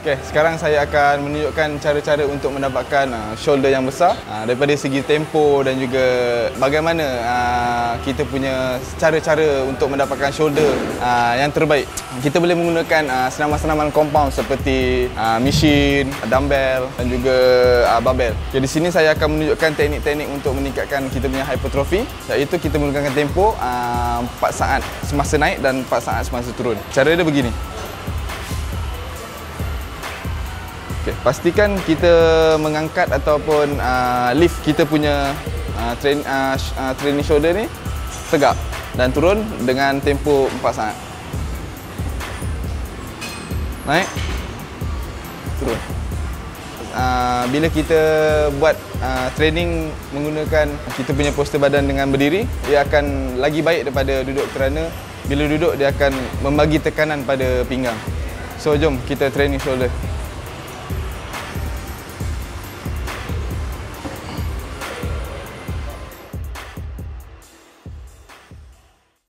Okay, sekarang saya akan menunjukkan cara-cara untuk mendapatkan shoulder yang besar daripada segi tempo dan juga bagaimana kita punya cara-cara untuk mendapatkan shoulder yang terbaik. Kita boleh menggunakan senaman-senaman compound seperti mesin, dumbbell dan juga barbell. Okay, di sini saya akan menunjukkan teknik-teknik untuk meningkatkan kita punya hypertrophy, iaitu kita menggunakan tempo 4 saat semasa naik dan 4 saat semasa turun. Cara dia begini. Okay, pastikan kita mengangkat ataupun lift kita punya training shoulder ni tegak dan turun dengan tempo 4 saat. Naik, turun. Bila kita buat training menggunakan kita punya postur badan dengan berdiri, dia akan lagi baik daripada duduk, kerana bila duduk dia akan membagi tekanan pada pinggang. So jom kita training shoulder.